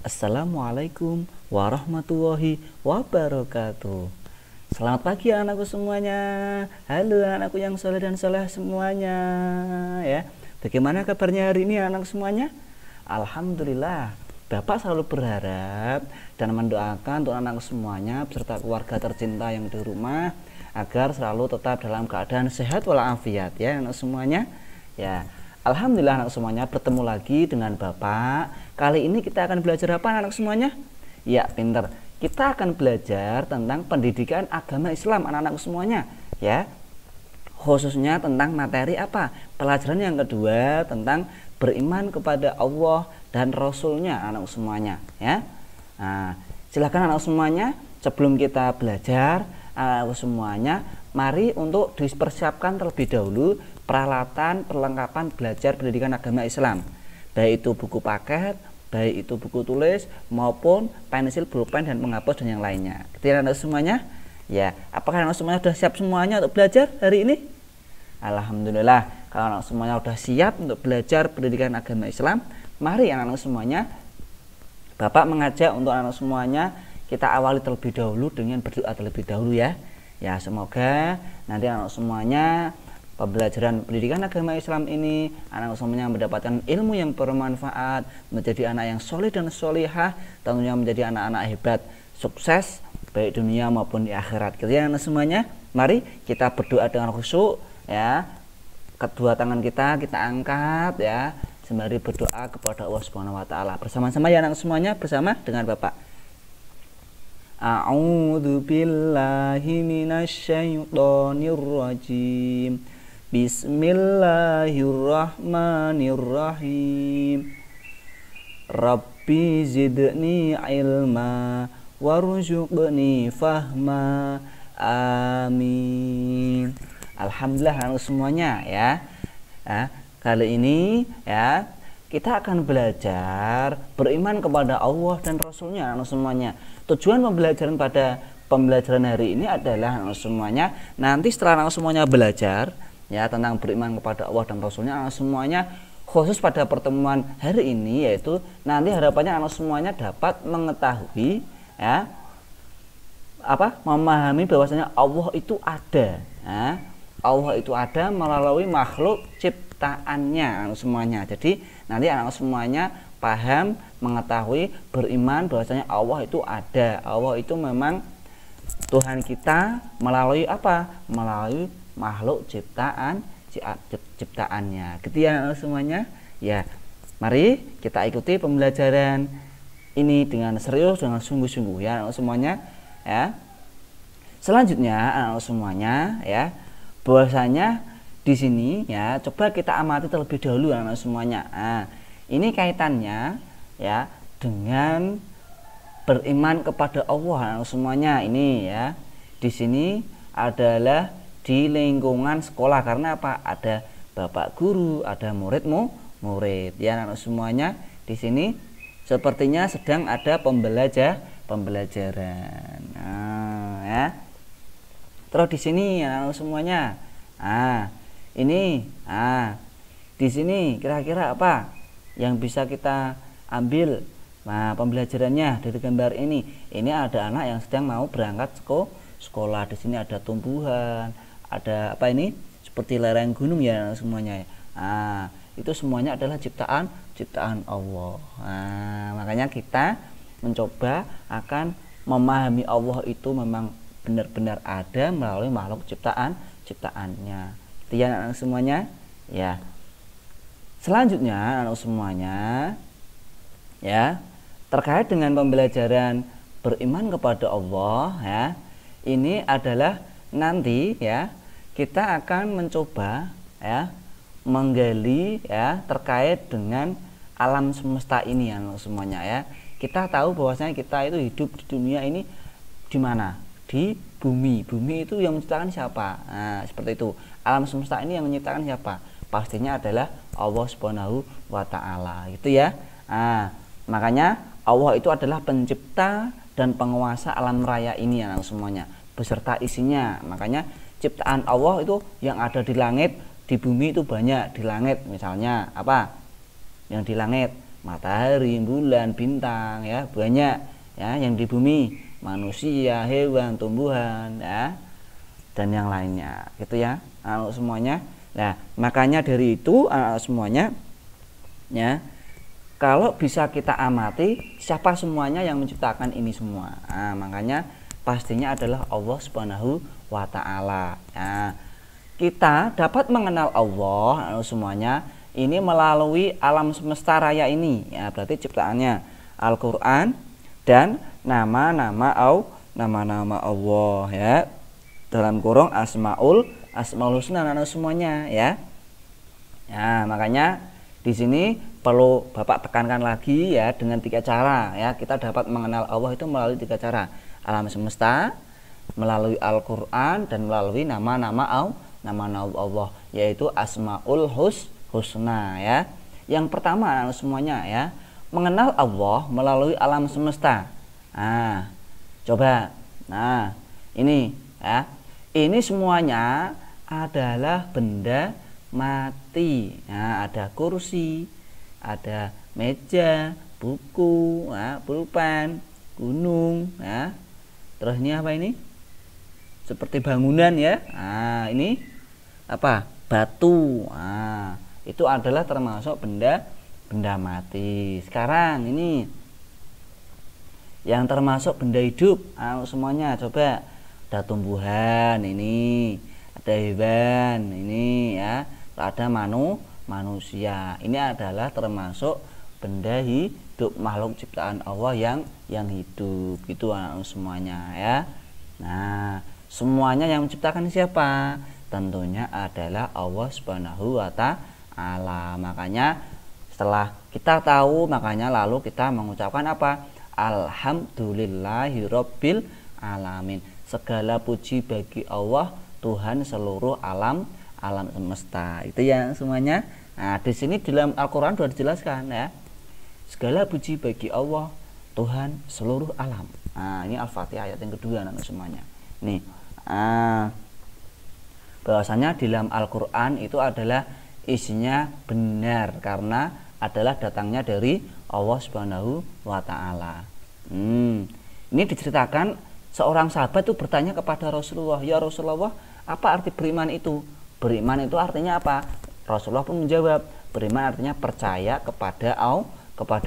Assalamualaikum warahmatullahi wabarakatuh. Selamat pagi anakku semuanya. Halo anakku yang soleh dan soleh semuanya ya. Bagaimana kabarnya hari ini anak semuanya? Alhamdulillah. Bapak selalu berharap dan mendoakan untuk anak semuanya beserta keluarga tercinta yang di rumah agar selalu tetap dalam keadaan sehat walafiat ya anak semuanya. Ya, Alhamdulillah anak semuanya bertemu lagi dengan Bapak. Kali ini kita akan belajar apa anak semuanya? Ya, pinter. Kita akan belajar tentang pendidikan agama Islam anak-anak semuanya ya. Khususnya tentang materi apa? Pelajaran yang kedua tentang beriman kepada Allah dan Rasulnya anak semuanya ya. Nah, silakan anak semuanya sebelum kita belajar anak semuanya, mari untuk dipersiapkan terlebih dahulu peralatan perlengkapan belajar pendidikan agama Islam, baik itu buku paket, baik itu buku tulis maupun pensil, pulpen dan penghapus dan yang lainnya. Ketika anak semuanya, ya, apakah anak semuanya sudah siap semuanya untuk belajar hari ini? Alhamdulillah, kalau anak semuanya sudah siap untuk belajar pendidikan agama Islam, mari anak-anak semuanya, Bapak mengajak untuk anak semuanya kita awali terlebih dahulu dengan berdoa terlebih dahulu ya. Ya, semoga nanti anak semuanya pembelajaran pendidikan agama Islam ini anak semuanya mendapatkan ilmu yang bermanfaat, menjadi anak yang soleh dan solihah, tentunya menjadi anak-anak hebat, sukses baik dunia maupun di akhirat. Kemudian anak semuanya, mari kita berdoa dengan khusyuk ya. Kedua tangan kita angkat ya, sembari berdoa kepada Allah Subhanahu wa taala. Bersama-sama ya anak semuanya, bersama dengan Bapak. A'udzu billahi minasyaitonir rajim. Bismillahirrahmanirrahim. Rabbi zidni ilma warzuqni fahma. Amin. Alhamdulillah anak semuanya ya. Kali ini ya kita akan belajar beriman kepada Allah dan Rasulnya anak semuanya. Tujuan pembelajaran hari ini adalah anak semuanya, nanti setelah anak semuanya belajar ya tentang beriman kepada Allah dan Rasulnya, anak semuanya khusus pada pertemuan hari ini, yaitu nanti harapannya anak semuanya dapat mengetahui ya memahami bahwasanya Allah itu ada ya. Allah itu ada melalui makhluk ciptaannya anak semuanya. Jadi nanti anak semuanya paham, mengetahui, beriman bahwasanya Allah itu ada. Allah itu memang Tuhan kita melalui apa? Melalui makhluk ciptaannya. Gitu ya semuanya. Ya, mari kita ikuti pembelajaran ini dengan serius, dengan sungguh-sungguh ya anak semuanya ya. Selanjutnya anak semuanya ya, bahwasanya di sini ya coba kita amati terlebih dahulu anak semuanya. Nah, ini kaitannya ya dengan beriman kepada Allah anak semuanya. Ini ya di sini adalah di lingkungan sekolah, karena apa? Ada bapak guru, ada murid ya anak semuanya. Di sini sepertinya sedang ada pembelajaran. Nah, ya. Terus di sini anak semuanya. Ini di sini kira-kira apa yang bisa kita ambil pembelajarannya dari gambar ini? Ini ada anak yang sedang mau berangkat sekolah. Di sini ada tumbuhan, ada apa ini? Seperti lereng gunung ya semuanya. Itu semuanya adalah ciptaan Allah. Makanya kita mencoba akan memahami Allah itu memang benar-benar ada melalui makhluk ciptaannya. Itu ya anak semuanya. Ya. Selanjutnya anak semuanya ya, terkait dengan pembelajaran beriman kepada Allah ya. Ini adalah nanti ya kita akan mencoba ya menggali ya terkait dengan alam semesta ini ya semuanya ya. Kita tahu bahwasanya kita itu hidup di dunia ini di mana? Di bumi. Bumi itu yang menciptakan siapa? Nah, seperti itu. Alam semesta ini yang menciptakan siapa? Pastinya adalah Allah Subhanahu wa taala. Gitu ya. Makanya Allah itu adalah pencipta dan penguasa alam raya ini ya semuanya, beserta isinya. Makanya ciptaan Allah itu yang ada di langit, di bumi itu banyak. Di langit misalnya apa? Yang di langit matahari, bulan, bintang, ya banyak ya yang di bumi, manusia, hewan, tumbuhan, ya dan yang lainnya, gitu ya anak semuanya. Nah makanya dari itu anak semuanya ya, kalau bisa kita amati siapa semuanya yang menciptakan ini semua. Nah, makanya pastinya adalah Allah Subhanahu wa Ta'ala. Nah, kita dapat mengenal Allah semuanya ini melalui alam semesta raya ini. Ya, berarti ciptaannya Al-Qur'an dan nama-nama Allah ya. Dalam kurung Asmaul Husna semuanya ya. Nah, makanya di sini perlu Bapak tekankan lagi ya, dengan 3 cara ya kita dapat mengenal Allah itu melalui 3 cara. Alam semesta, melalui Al-Qur'an dan melalui nama-nama Allah, yaitu Asmaul Husna ya. Yang pertama semuanya ya, mengenal Allah melalui alam semesta. Nah, coba. Nah, ini ya. Ini semuanya adalah benda mati. Nah, ada kursi, ada meja, buku, ya, pulpen, gunung, ya. Terus ini apa ini? Seperti bangunan ya. Nah, ini apa? Batu. Nah, itu adalah termasuk benda mati. Sekarang ini yang termasuk benda hidup. Nah, semuanya coba. Ada tumbuhan ini, ada hewan ini ya, ada manusia. Ini adalah termasuk benda hidup, makhluk ciptaan Allah yang hidup, gitu anak semuanya ya. Nah, semuanya yang menciptakan siapa? Tentunya adalah Allah Subhanahu wa Ta'ala. Makanya setelah kita tahu, makanya lalu kita mengucapkan apa? Alhamdulillahirabbil alamin. Segala puji bagi Allah, Tuhan seluruh alam semesta. Itu ya semuanya. Nah, di sini dalam Al-Qur'an sudah dijelaskan ya. Segala puji bagi Allah, Tuhan seluruh alam. Nah, ini Al-Fatihah ayat yang kedua nanti semuanya. Nih. Bahwasanya di dalam Al-Qur'an itu adalah isinya benar karena adalah datangnya dari Allah Subhanahu wa Ta'ala. Ini diceritakan seorang sahabat itu bertanya kepada Rasulullah, "Ya Rasulullah, apa arti beriman itu?" Beriman itu artinya apa? Rasulullah pun menjawab, beriman artinya percaya kepada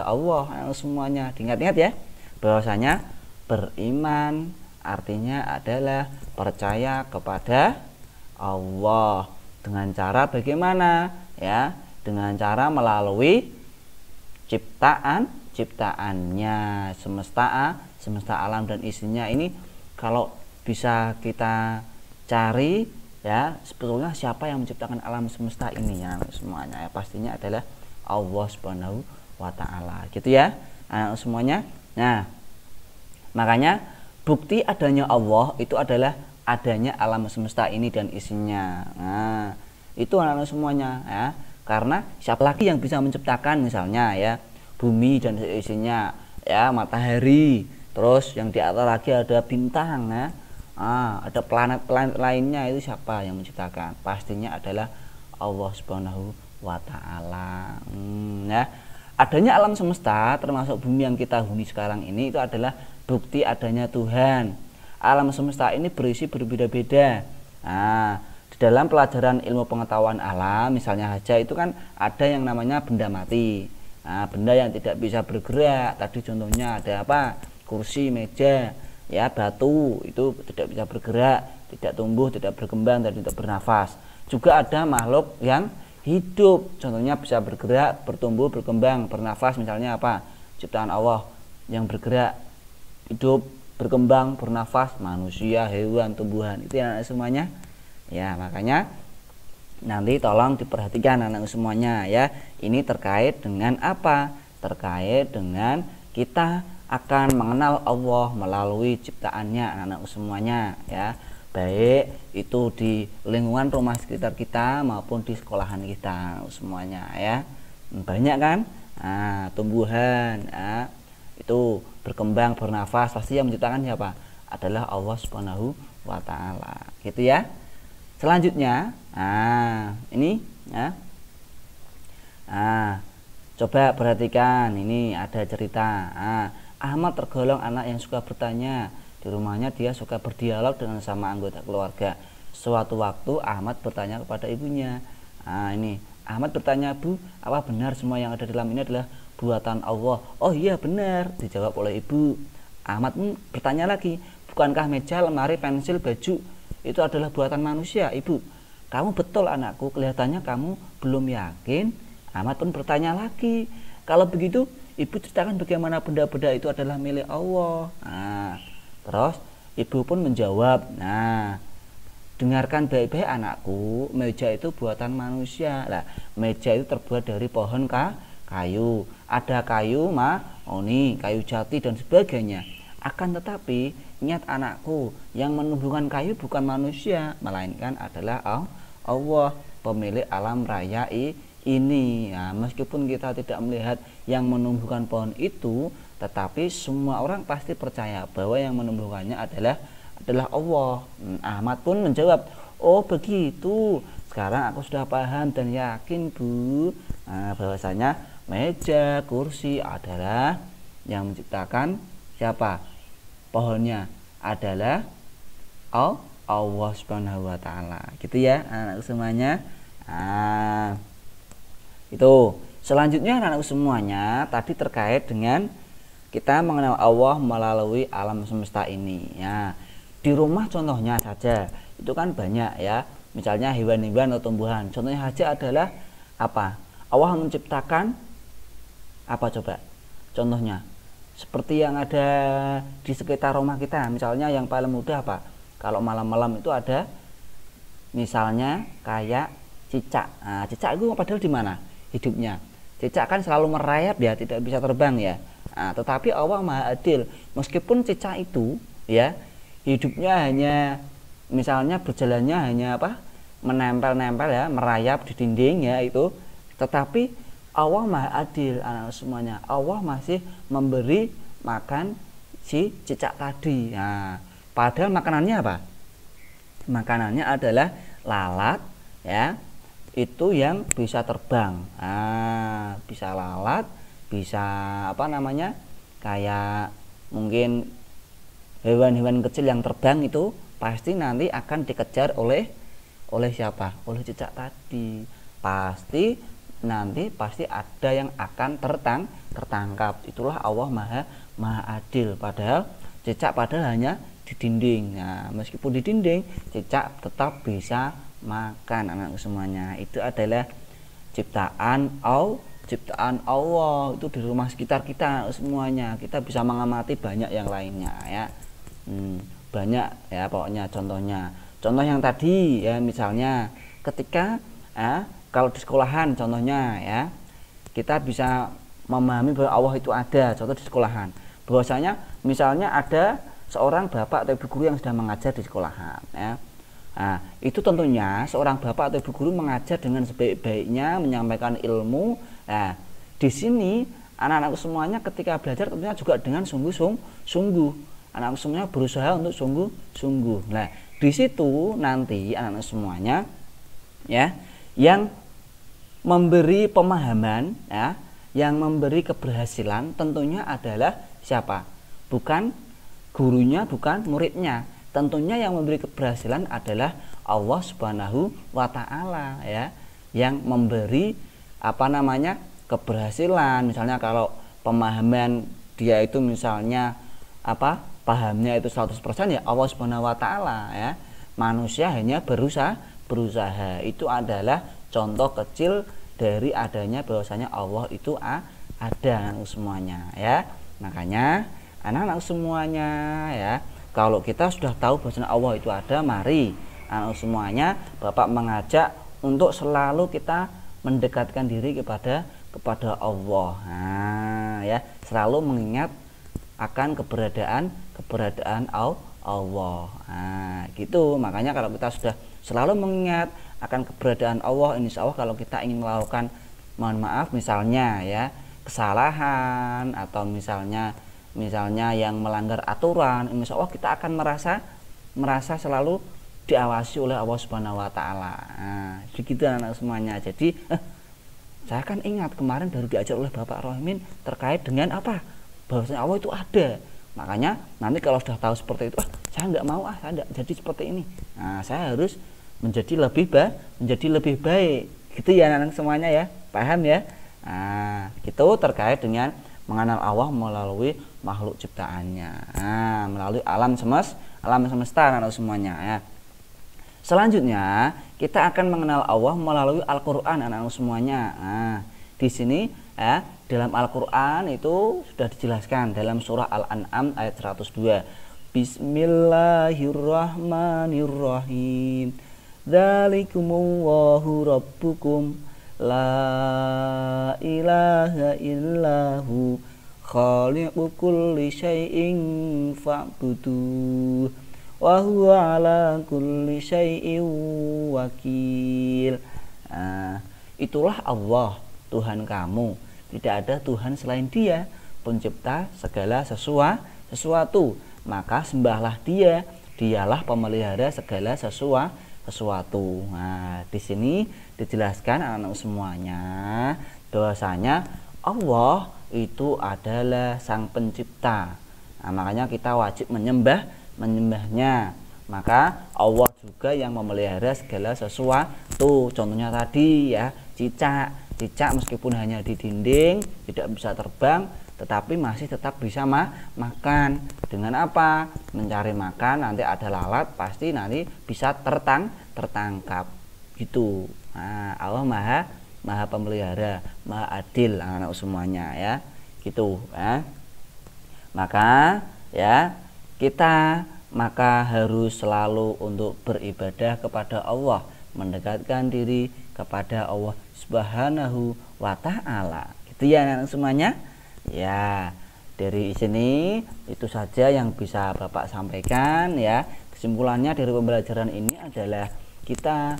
Allah semuanya. Diingat-ingat ya, bahwasanya beriman artinya adalah percaya kepada Allah. Dengan cara bagaimana? Ya, dengan cara melalui ciptaannya, semesta alam dan isinya. Ini kalau bisa kita cari ya, sebetulnya siapa yang menciptakan alam semesta ini ya semuanya ya, pastinya adalah Allah Subhanahu wa Ta'ala, gitu ya semuanya. Nah, makanya bukti adanya Allah itu adalah adanya alam semesta ini dan isinya. Nah, itu anak-anak semuanya ya, karena siapa lagi yang bisa menciptakan misalnya ya bumi dan isinya ya, matahari, terus yang di atas lagi ada bintang ya, ada planet-planet lainnya, itu siapa yang menciptakan? Pastinya adalah Allah Subhanahu wa Ta'ala. Ya, adanya alam semesta termasuk bumi yang kita huni sekarang ini itu adalah bukti adanya Tuhan. Alam semesta ini berisi berbeda-beda. Nah, di dalam pelajaran ilmu pengetahuan alam misalnya aja itu kan ada yang namanya benda mati. Nah, benda yang tidak bisa bergerak, tadi contohnya ada apa? Kursi, meja, ya, batu, itu tidak bisa bergerak, tidak tumbuh, tidak berkembang, dan tidak bernafas. Juga ada makhluk yang hidup, contohnya bisa bergerak, bertumbuh, berkembang, bernafas, misalnya apa? Ciptaan Allah yang bergerak, hidup, berkembang, bernafas, manusia, hewan, tumbuhan, itu ya semuanya. Ya, makanya nanti tolong diperhatikan anak semuanya ya. Ini terkait dengan apa? Terkait dengan kita akan mengenal Allah melalui ciptaannya anak-anak semuanya ya. Baik itu di lingkungan rumah sekitar kita maupun di sekolahan kita semuanya ya. Banyak kan? Nah, tumbuhan ya, itu berkembang, bernafas, pasti yang menciptakan siapa? Adalah Allah Subhanahu wa Ta'ala. Gitu ya. Selanjutnya, ini ya. Coba perhatikan, ini ada cerita. Ahmad tergolong anak yang suka bertanya. Di rumahnya dia suka berdialog dengan sama anggota keluarga. Suatu waktu Ahmad bertanya kepada ibunya. Ini Ahmad bertanya, "Bu, apa benar semua yang ada di dalam ini adalah buatan Allah?" "Oh iya benar," dijawab oleh ibu. Ahmad pun bertanya lagi, "Bukankah meja, lemari, pensil, baju itu adalah buatan manusia, Ibu?" "Kamu betul anakku, kelihatannya kamu belum yakin." Ahmad pun bertanya lagi, "Kalau begitu ibu ceritakan bagaimana benda-benda itu adalah milik Allah." Terus ibu pun menjawab, "Dengarkan baik-baik anakku, meja itu buatan manusia." Lah, meja itu terbuat dari pohon kayu. Ada kayu mahoni, kayu jati dan sebagainya. Akan tetapi ingat anakku, yang menumbuhkan kayu bukan manusia, melainkan adalah Allah, pemilik alam raya ini. Meskipun kita tidak melihat yang menumbuhkan pohon itu, tetapi semua orang pasti percaya bahwa yang menumbuhkannya adalah Allah. Ahmad pun menjawab, "Oh begitu, sekarang aku sudah paham dan yakin Bu, bahwasanya meja, kursi adalah yang menciptakan siapa? Pohonnya adalah Allah Subhanahu wa taala." Gitu ya anak-anak semuanya. Itu. Selanjutnya anak-anak semuanya tadi terkait dengan kita mengenal Allah melalui alam semesta ini. Ya. Di rumah contohnya saja itu kan banyak ya. Misalnya hewan-hewan atau tumbuhan. Contohnya saja adalah apa? Allah menciptakan apa coba? Contohnya seperti yang ada di sekitar rumah kita. Misalnya yang paling mudah apa? Kalau malam-malam itu ada misalnya kayak cicak. Cicak itu padahal di mana hidupnya? Cicak kan selalu merayap ya, tidak bisa terbang ya. Tetapi Allah Maha Adil. Meskipun cicak itu ya hidupnya hanya misalnya berjalannya hanya menempel-nempel ya, merayap di dinding ya itu. Tetapi Allah Maha Adil anak semuanya. Allah masih memberi makan si cicak tadi. Padahal makanannya apa? Makanannya adalah lalat ya. Itu yang bisa terbang. Bisa lalat, bisa kayak mungkin hewan-hewan kecil yang terbang itu pasti nanti akan dikejar oleh siapa? Oleh cicak tadi. Pasti ada yang akan tertangkap. Itulah Allah Maha Adil. Padahal cicak hanya di dinding. Meskipun di dinding, cicak tetap bisa makan anak semuanya. Itu adalah ciptaan Allah itu di rumah sekitar kita semuanya. Kita bisa mengamati banyak yang lainnya ya. Banyak ya pokoknya contoh yang tadi ya, misalnya ketika kalau di sekolahan contohnya ya, kita bisa memahami bahwa Allah itu ada. Contoh di sekolahan, bahwasanya misalnya ada seorang bapak atau ibu guru yang sedang mengajar di sekolahan ya. Itu tentunya seorang bapak atau ibu guru mengajar dengan sebaik-baiknya, menyampaikan ilmu. Di sini anak-anak semuanya ketika belajar tentunya juga dengan sungguh-sungguh. Anak-anak semuanya berusaha untuk sungguh-sungguh. Nah, di situ nanti anak-anak semuanya ya yang memberi pemahaman ya, yang memberi keberhasilan tentunya adalah siapa? Bukan gurunya, bukan muridnya. Tentunya yang memberi keberhasilan adalah Allah Subhanahu wa taala ya, yang memberi keberhasilan. Misalnya kalau pemahaman dia itu misalnya pahamnya itu 100% ya Allah Subhanahu wa taala ya. Manusia hanya berusaha. Itu adalah contoh kecil dari adanya bahwasanya Allah itu ada semuanya ya. Makanya anak-anak semuanya ya, kalau kita sudah tahu bahwasanya Allah itu ada, mari anak semuanya Bapak mengajak untuk selalu kita mendekatkan diri kepada Allah. Ya, selalu mengingat akan keberadaan Allah. Gitu. Makanya kalau kita sudah selalu mengingat akan keberadaan Allah, insya Allah kalau kita ingin melakukan, mohon maaf misalnya ya, kesalahan atau misalnya yang melanggar aturan, insya Allah kita akan merasa selalu diawasi oleh Allah Subhanahu wa taala. Begitu anak semuanya. Jadi saya kan ingat kemarin baru diajar oleh Bapak Rohimin terkait dengan apa, bahwasanya Allah itu ada. Makanya nanti kalau sudah tahu seperti itu, saya nggak mau, saya nggak jadi seperti ini. Nah, saya harus menjadi lebih baik. Gitu ya anak-anak semuanya ya, paham ya? Nah, itu terkait dengan mengenal Allah melalui makhluk ciptaannya. Nah, melalui alam semesta anak-anak semuanya ya. Selanjutnya kita akan mengenal Allah melalui Al-Qur'an anak-anak semuanya. Nah, di sini ya, dalam Al-Qur'an itu sudah dijelaskan dalam surah Al-An'am ayat 102. Bismillahirrahmanirrahim. Dzalikumullahu rabbukum la ilaha illahu khaliqu kulli syai'in fa'buduh wa huwa ala kulli syai'in wakil. Itulah Allah Tuhan kamu, tidak ada Tuhan selain Dia, pencipta segala sesuatu, maka sembahlah Dia, Dialah pemelihara segala sesuatu. Nah, di sini dijelaskan anak-anak semuanya bahwasanya Allah itu adalah Sang Pencipta. Nah, makanya kita wajib menyembahnya. Maka Allah juga yang memelihara segala sesuatu. Contohnya tadi ya, cicak meskipun hanya di dinding, tidak bisa terbang, tetapi masih tetap bisa makan. Dengan apa? Mencari makan, nanti ada lalat, pasti nanti bisa tertangkap gitu. Nah, Allah maha pemelihara, maha adil anak-anak semuanya ya, gitu ya. Maka ya kita harus selalu untuk beribadah kepada Allah, mendekatkan diri kepada Allah Subhanahu wa ta'ala. Gitu ya anak-anak semuanya. Ya, dari sini itu saja yang bisa Bapak sampaikan ya. Kesimpulannya dari pembelajaran ini adalah kita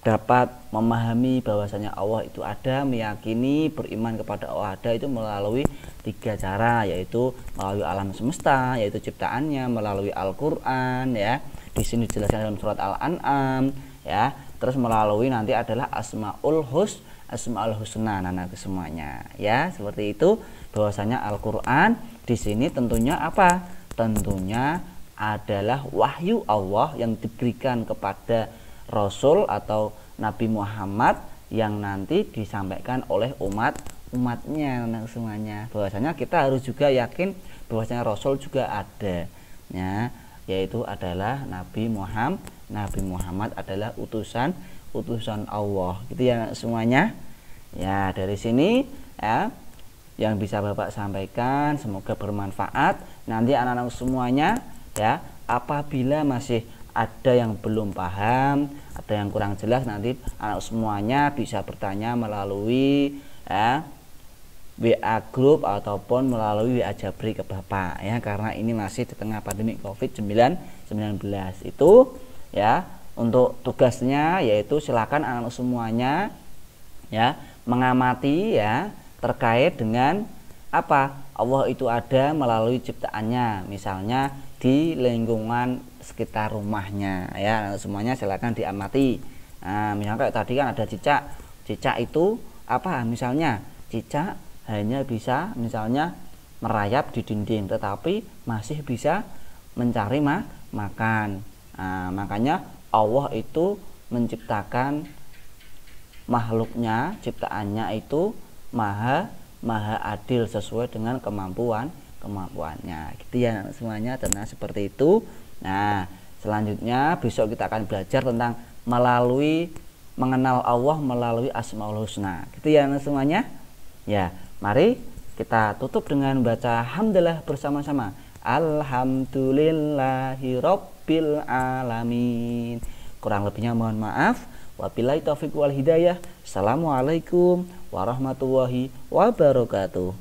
dapat memahami bahwasanya Allah itu ada, meyakini, beriman kepada Allah ada itu melalui 3 cara, yaitu melalui alam semesta, yaitu ciptaannya, melalui Al-Qur'an ya. Di sini dijelaskan dalam surat Al-An'am ya. Terus melalui nanti adalah Asmaul Husna anak-anak semuanya ya. Seperti itu bahwasanya Al-Qur'an di sini tentunya apa? Tentunya adalah wahyu Allah yang diberikan kepada Rasul atau Nabi Muhammad yang nanti disampaikan oleh umatnya anak semuanya. Bahwasanya kita harus juga yakin bahwasanya Rasul juga ada ya, yaitu adalah Nabi Muhammad adalah utusan Allah. Gitu ya anak semuanya. Ya, dari sini ya yang bisa Bapak sampaikan semoga bermanfaat. Nanti anak-anak semuanya ya, apabila masih ada yang belum paham, ada yang kurang jelas, nanti anak semuanya bisa bertanya melalui ya, WA group ataupun melalui WA Jabri ke Bapak ya, karena ini masih di tengah pandemi COVID-19 itu ya. Untuk tugasnya yaitu silakan anak-anak semuanya ya mengamati ya terkait dengan apa Allah itu ada melalui ciptaannya, misalnya di lingkungan sekitar rumahnya ya. Semuanya silakan diamati. Nah, misalnya kayak tadi kan ada cicak itu apa, misalnya cicak hanya bisa misalnya merayap di dinding tetapi masih bisa mencari makan. Nah, makanya Allah itu menciptakan makhluknya, ciptaannya itu maha adil sesuai dengan kemampuannya. Gitu ya semuanya, tenang seperti itu. Nah, selanjutnya besok kita akan belajar tentang mengenal Allah melalui Asmaul Husna. Gitu ya semuanya. Ya, mari kita tutup dengan baca hamdalah bersama-sama. Alhamdulillahirabbil alamin. Kurang lebihnya mohon maaf. Wabillahi taufiq wal hidayah. Assalamualaikum warahmatullahi wabarakatuh.